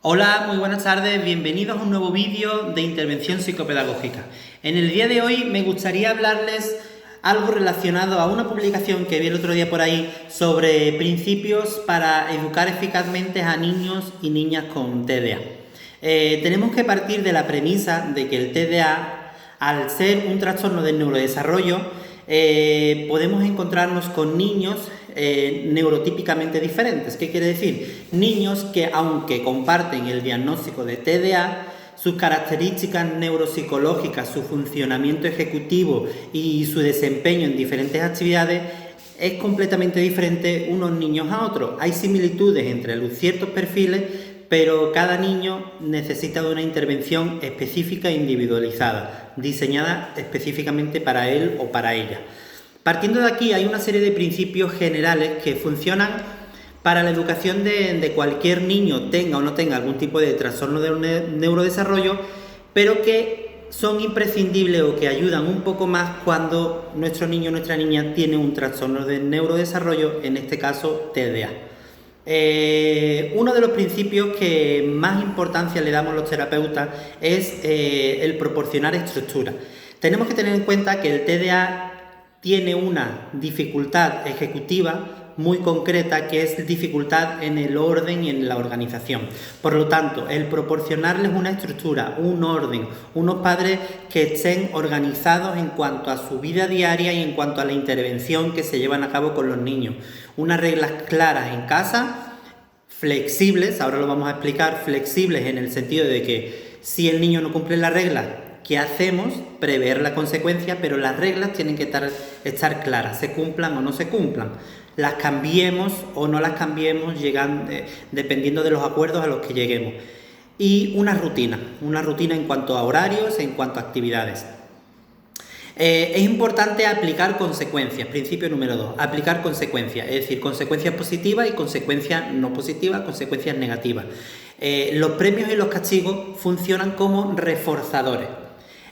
Hola, muy buenas tardes, bienvenidos a un nuevo vídeo de intervención psicopedagógica. En el día de hoy me gustaría hablarles algo relacionado a una publicación que vi el otro día por ahí sobre principios para educar eficazmente a niños y niñas con TDA. Tenemos que partir de la premisa de que el TDA, al ser un trastorno del neurodesarrollo, podemos encontrarnos con niños neurotípicamente diferentes. ¿Qué quiere decir? Niños que, aunque comparten el diagnóstico de TDA, sus características neuropsicológicas, su funcionamiento ejecutivo y su desempeño en diferentes actividades es completamente diferente unos niños a otros. Hay similitudes entre los ciertos perfiles, pero cada niño necesita de una intervención específica e individualizada, diseñada específicamente para él o para ella. Partiendo de aquí, hay una serie de principios generales que funcionan para la educación de cualquier niño, tenga o no tenga algún tipo de trastorno de neurodesarrollo, pero que son imprescindibles o que ayudan un poco más cuando nuestro niño o nuestra niña tiene un trastorno de neurodesarrollo, en este caso TDA. Uno de los principios que más importancia le damos los terapeutas es el proporcionar estructura. Tenemos que tener en cuenta que el TDA tiene una dificultad ejecutiva muy concreta, que es dificultad en el orden y en la organización. Por lo tanto, el proporcionarles una estructura, un orden, unos padres que estén organizados en cuanto a su vida diaria y en cuanto a la intervención que se llevan a cabo con los niños. Unas reglas claras en casa, flexibles, ahora lo vamos a explicar, flexibles en el sentido de que si el niño no cumple las reglas, ¿qué hacemos? Prever la consecuencia, pero las reglas tienen que estar claras, se cumplan o no se cumplan. Las cambiemos o no las cambiemos dependiendo de los acuerdos a los que lleguemos. Y una rutina en cuanto a horarios, en cuanto a actividades. Es importante aplicar consecuencias, principio número 2, aplicar consecuencias, es decir, consecuencias positivas y consecuencias no positivas, consecuencias negativas. Los premios y los castigos funcionan como reforzadores.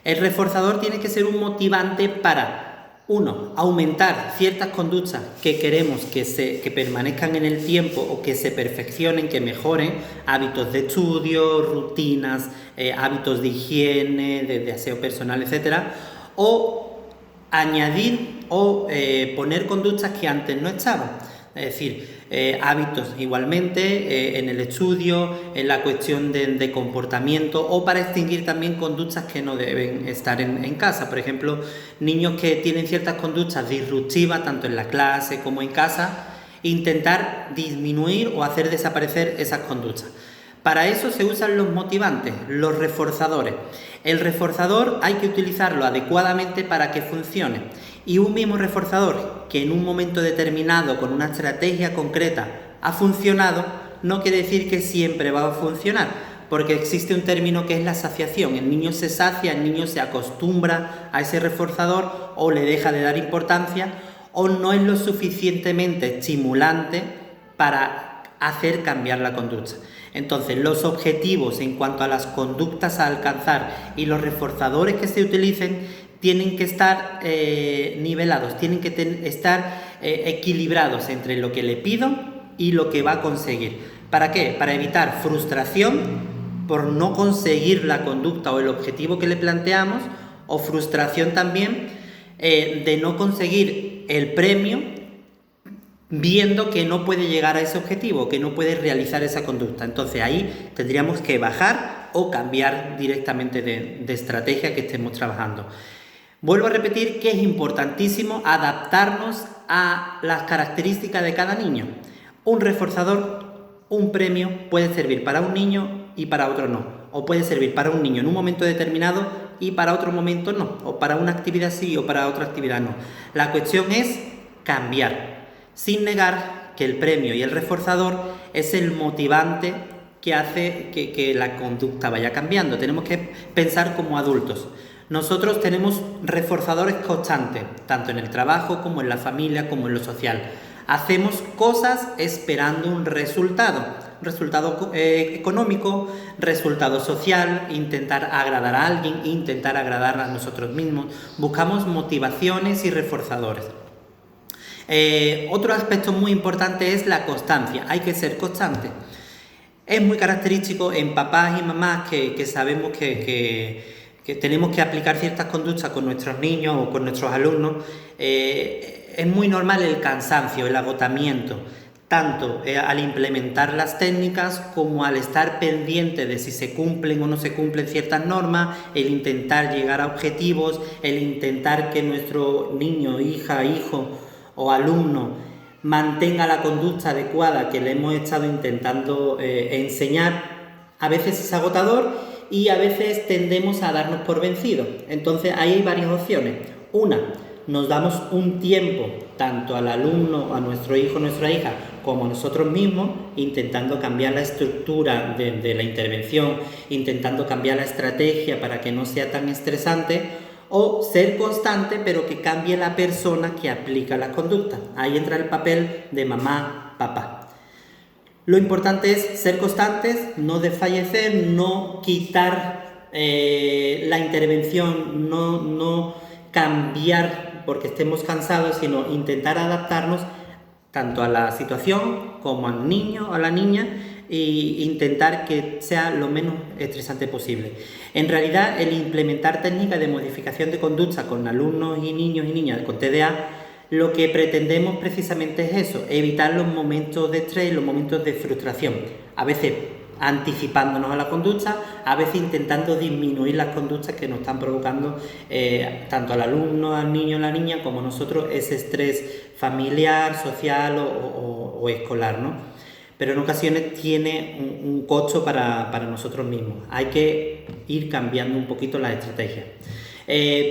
El reforzador tiene que ser un motivante para, 1, aumentar ciertas conductas que queremos que permanezcan en el tiempo o que se perfeccionen, que mejoren, hábitos de estudio, rutinas, hábitos de higiene, de aseo personal, etc. O añadir o poner conductas que antes no estaban. Es decir, hábitos igualmente en el estudio, en la cuestión de comportamiento, o para extinguir también conductas que no deben estar en casa. Por ejemplo, niños que tienen ciertas conductas disruptivas, tanto en la clase como en casa, intentar disminuir o hacer desaparecer esas conductas. Para eso se usan los motivantes, los reforzadores. El reforzador hay que utilizarlo adecuadamente para que funcione. Y un mismo reforzador que en un momento determinado, con una estrategia concreta, ha funcionado, no quiere decir que siempre va a funcionar, porque existe un término que es la saciación. El niño se sacia, el niño se acostumbra a ese reforzador o le deja de dar importancia o no es lo suficientemente estimulante para hacer cambiar la conducta. Entonces, los objetivos en cuanto a las conductas a alcanzar y los reforzadores que se utilicen tienen que estar nivelados, tienen que estar equilibrados entre lo que le pido y lo que va a conseguir. ¿Para qué? Para evitar frustración por no conseguir la conducta o el objetivo que le planteamos, o frustración también de no conseguir el premio viendo que no puede llegar a ese objetivo, que no puede realizar esa conducta. Entonces ahí tendríamos que bajar o cambiar directamente de estrategia que estemos trabajando. Vuelvo a repetir que es importantísimo adaptarnos a las características de cada niño. Un reforzador, un premio puede servir para un niño y para otro no. O puede servir para un niño en un momento determinado y para otro momento no. O para una actividad sí o para otra actividad no. La cuestión es cambiar, sin negar que el premio y el reforzador es el motivante que hace que la conducta vaya cambiando. Tenemos que pensar como adultos. Nosotros tenemos reforzadores constantes, tanto en el trabajo como en la familia, como en lo social. Hacemos cosas esperando un resultado económico, resultado social, intentar agradar a alguien, intentar agradar a nosotros mismos. Buscamos motivaciones y reforzadores. Otro aspecto muy importante es la constancia. Hay que ser constante. Es muy característico en papás y mamás que sabemos que tenemos que aplicar ciertas conductas con nuestros niños o con nuestros alumnos. Es muy normal el cansancio, el agotamiento, tanto al implementar las técnicas como al estar pendiente de si se cumplen o no se cumplen ciertas normas, el intentar llegar a objetivos, el intentar que nuestro niño, hija, hijo o alumno mantenga la conducta adecuada que le hemos estado intentando enseñar. A veces es agotador y a veces tendemos a darnos por vencidos. Entonces ahí hay varias opciones. Una, nos damos un tiempo, tanto al alumno, a nuestro hijo, nuestra hija, como a nosotros mismos, intentando cambiar la estructura de la intervención, intentando cambiar la estrategia para que no sea tan estresante, o ser constante pero que cambie la persona que aplica la conducta. Ahí entra el papel de mamá, papá. Lo importante es ser constantes, no desfallecer, no quitar la intervención, no cambiar porque estemos cansados, sino intentar adaptarnos tanto a la situación como al niño o a la niña e intentar que sea lo menos estresante posible. En realidad, el implementar técnicas de modificación de conducta con alumnos y niños y niñas con TDA, lo que pretendemos precisamente es eso, evitar los momentos de estrés, los momentos de frustración. A veces anticipándonos a la conducta, a veces intentando disminuir las conductas que nos están provocando tanto al alumno, al niño, a la niña, como nosotros ese estrés familiar, social o escolar, ¿no? Pero en ocasiones tiene un costo para nosotros mismos. Hay que ir cambiando un poquito las estrategias.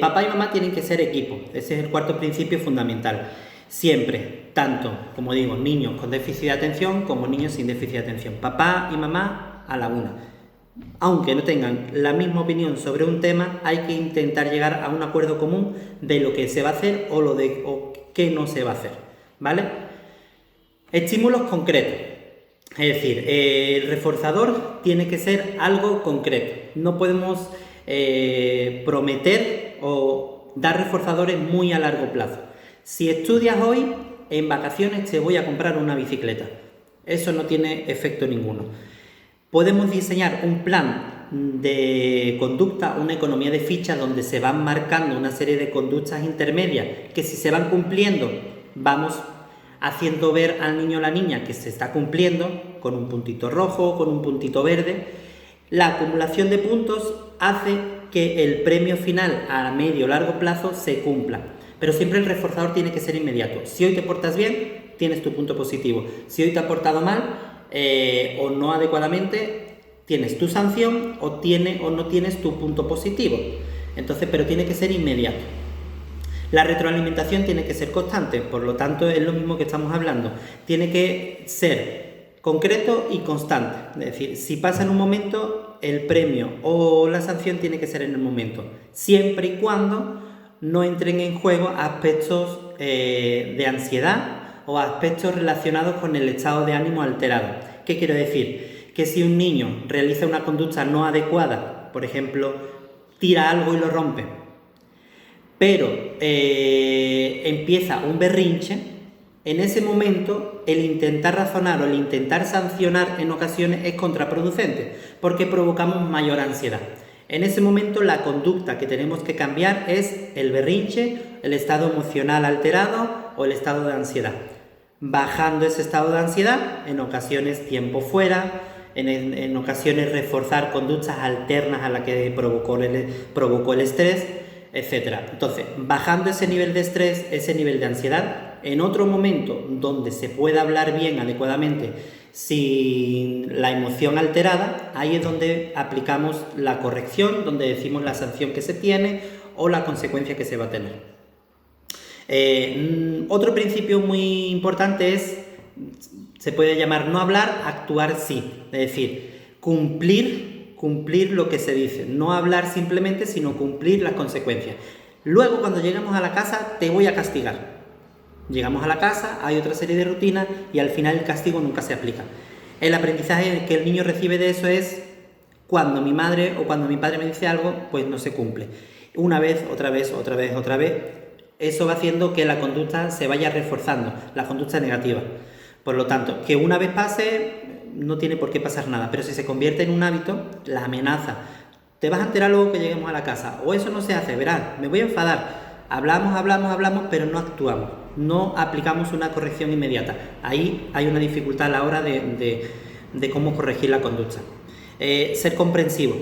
Papá y mamá tienen que ser equipo. Ese es el cuarto principio fundamental. Siempre, tanto, como digo, niños con déficit de atención como niños sin déficit de atención. Papá y mamá a la una. Aunque no tengan la misma opinión sobre un tema, hay que intentar llegar a un acuerdo común de lo que se va a hacer o qué no se va a hacer, ¿vale? Estímulos concretos. Es decir, el reforzador tiene que ser algo concreto. No podemos prometer o dar reforzadores muy a largo plazo. Si estudias hoy, en vacaciones te voy a comprar una bicicleta. Eso no tiene efecto ninguno. Podemos diseñar un plan de conducta, una economía de fichas donde se van marcando una serie de conductas intermedias que si se van cumpliendo vamos haciendo ver al niño o la niña que se está cumpliendo con un puntito rojo, con un puntito verde. La acumulación de puntos hace que el premio final a medio o largo plazo se cumpla. Pero siempre el reforzador tiene que ser inmediato. Si hoy te portas bien, tienes tu punto positivo. Si hoy te has portado mal o no adecuadamente, tienes tu sanción o no tienes tu punto positivo. Entonces, pero tiene que ser inmediato. La retroalimentación tiene que ser constante, por lo tanto es lo mismo que estamos hablando. Tiene que ser concreto y constante. Es decir, si pasa en un momento, el premio o la sanción tiene que ser en el momento, siempre y cuando no entren en juego aspectos de ansiedad o aspectos relacionados con el estado de ánimo alterado. ¿Qué quiero decir? Que si un niño realiza una conducta no adecuada, por ejemplo, tira algo y lo rompe, pero empieza un berrinche, en ese momento el intentar razonar o el intentar sancionar en ocasiones es contraproducente porque provocamos mayor ansiedad. En ese momento la conducta que tenemos que cambiar es el berrinche, el estado emocional alterado o el estado de ansiedad. Bajando ese estado de ansiedad, en ocasiones tiempo fuera, en ocasiones reforzar conductas alternas a la que provocó el estrés, etc. Entonces, bajando ese nivel de estrés, ese nivel de ansiedad, en otro momento donde se pueda hablar bien, adecuadamente, sin la emoción alterada, ahí es donde aplicamos la corrección, donde decimos la sanción que se tiene o la consecuencia que se va a tener. Otro principio muy importante se puede llamar no hablar, actuar sí, es decir, cumplir lo que se dice, no hablar simplemente, sino cumplir las consecuencias. Luego, cuando lleguemos a la casa, te voy a castigar. Llegamos a la casa, hay otra serie de rutinas y al final el castigo nunca se aplica. El aprendizaje que el niño recibe de eso es cuando mi madre o cuando mi padre me dice algo, pues no se cumple. Una vez, otra vez, otra vez, otra vez. Eso va haciendo que la conducta se vaya reforzando, la conducta negativa. Por lo tanto, que una vez pase, no tiene por qué pasar nada, pero si se convierte en un hábito, la amenaza, te vas a enterar luego que lleguemos a la casa, o eso no se hace, verás, me voy a enfadar, hablamos, pero no actuamos, no aplicamos una corrección inmediata. Ahí hay una dificultad a la hora de cómo corregir la conducta. Ser comprensivo,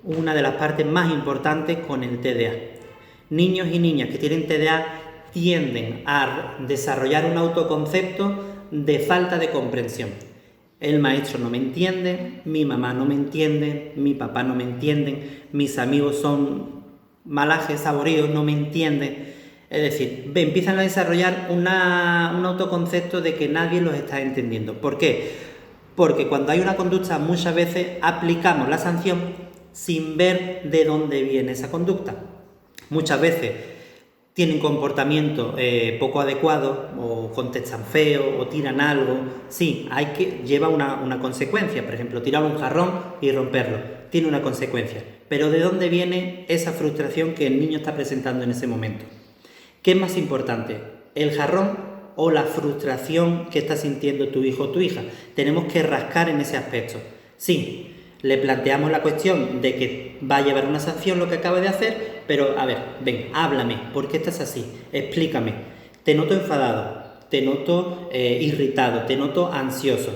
una de las partes más importantes con el TDA. Niños y niñas que tienen TDA tienden a desarrollar un autoconcepto de falta de comprensión. El maestro no me entiende, mi mamá no me entiende, mi papá no me entienden, mis amigos son malajes, aburridos, no me entienden. Es decir, empiezan a desarrollar un autoconcepto de que nadie los está entendiendo. ¿Por qué? Porque cuando hay una conducta muchas veces aplicamos la sanción sin ver de dónde viene esa conducta. Muchas veces tienen comportamiento poco adecuado, o contestan feo, o tiran algo. Sí, lleva una consecuencia. Por ejemplo, tirar un jarrón y romperlo. Tiene una consecuencia. Pero ¿de dónde viene esa frustración que el niño está presentando en ese momento? ¿Qué es más importante? ¿El jarrón o la frustración que está sintiendo tu hijo o tu hija? Tenemos que rascar en ese aspecto. Sí, le planteamos la cuestión de que va a llevar una sanción lo que acaba de hacer, pero a ver, ven, háblame, ¿por qué estás así? Explícame, te noto enfadado, te noto irritado, te noto ansioso,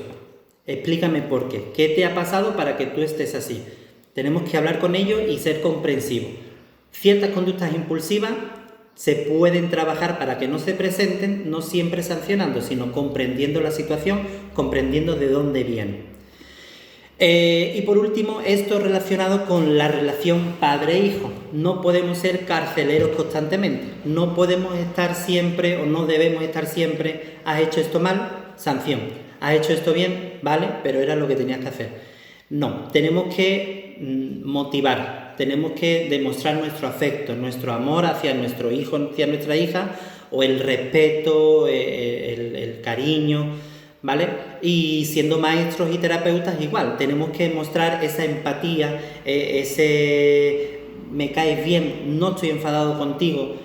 explícame por qué, ¿qué te ha pasado para que tú estés así? Tenemos que hablar con ellos y ser comprensivos. Ciertas conductas impulsivas se pueden trabajar para que no se presenten, no siempre sancionando, sino comprendiendo la situación, comprendiendo de dónde viene. Y por último, esto relacionado con la relación padre-hijo. No podemos ser carceleros constantemente. No podemos estar siempre, o no debemos estar siempre, has hecho esto mal, sanción. Has hecho esto bien, vale, pero era lo que tenías que hacer. No, tenemos que motivar, tenemos que demostrar nuestro afecto, nuestro amor hacia nuestro hijo, hacia nuestra hija, o el respeto, el cariño, ¿vale? Y siendo maestros y terapeutas igual, tenemos que mostrar esa empatía, ese me caes bien, no estoy enfadado contigo,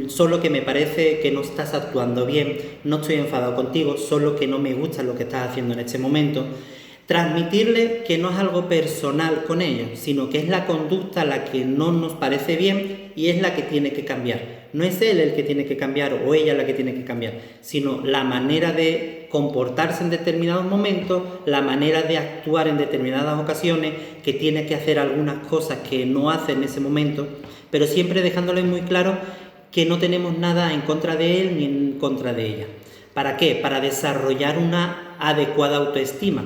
solo que me parece que no estás actuando bien, no estoy enfadado contigo, solo que no me gusta lo que estás haciendo en este momento. Transmitirle que no es algo personal con ellos, sino que es la conducta la que no nos parece bien y es la que tiene que cambiar. No es él el que tiene que cambiar o ella la que tiene que cambiar, sino la manera de comportarse en determinados momentos, la manera de actuar en determinadas ocasiones, que tiene que hacer algunas cosas que no hace en ese momento, pero siempre dejándole muy claro que no tenemos nada en contra de él ni en contra de ella. ¿Para qué? Para desarrollar una adecuada autoestima.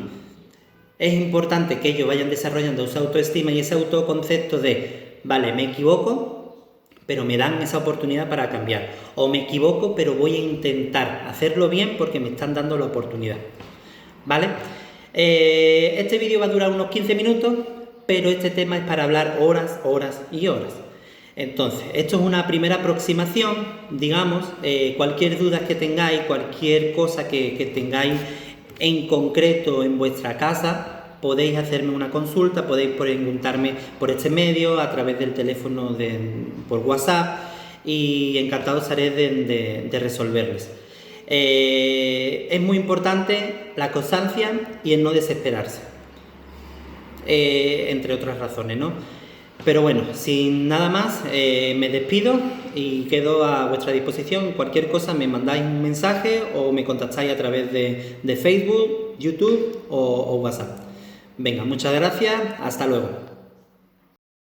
Es importante que ellos vayan desarrollando esa autoestima y ese autoconcepto de, vale, me equivoco, pero me dan esa oportunidad para cambiar. O me equivoco, pero voy a intentar hacerlo bien porque me están dando la oportunidad. ¿Vale? Este vídeo va a durar unos 15 minutos, pero este tema es para hablar horas y horas. Entonces, esto es una primera aproximación, digamos, cualquier duda que tengáis, cualquier cosa que tengáis en concreto en vuestra casa, podéis hacerme una consulta, podéis preguntarme por este medio, a través del teléfono por WhatsApp, y encantado estaré de resolverles. Es muy importante la constancia y el no desesperarse, entre otras razones, ¿no? Pero bueno, sin nada más, me despido y quedo a vuestra disposición. Cualquier cosa me mandáis un mensaje o me contactáis a través de Facebook, YouTube o WhatsApp. Venga, muchas gracias, hasta luego.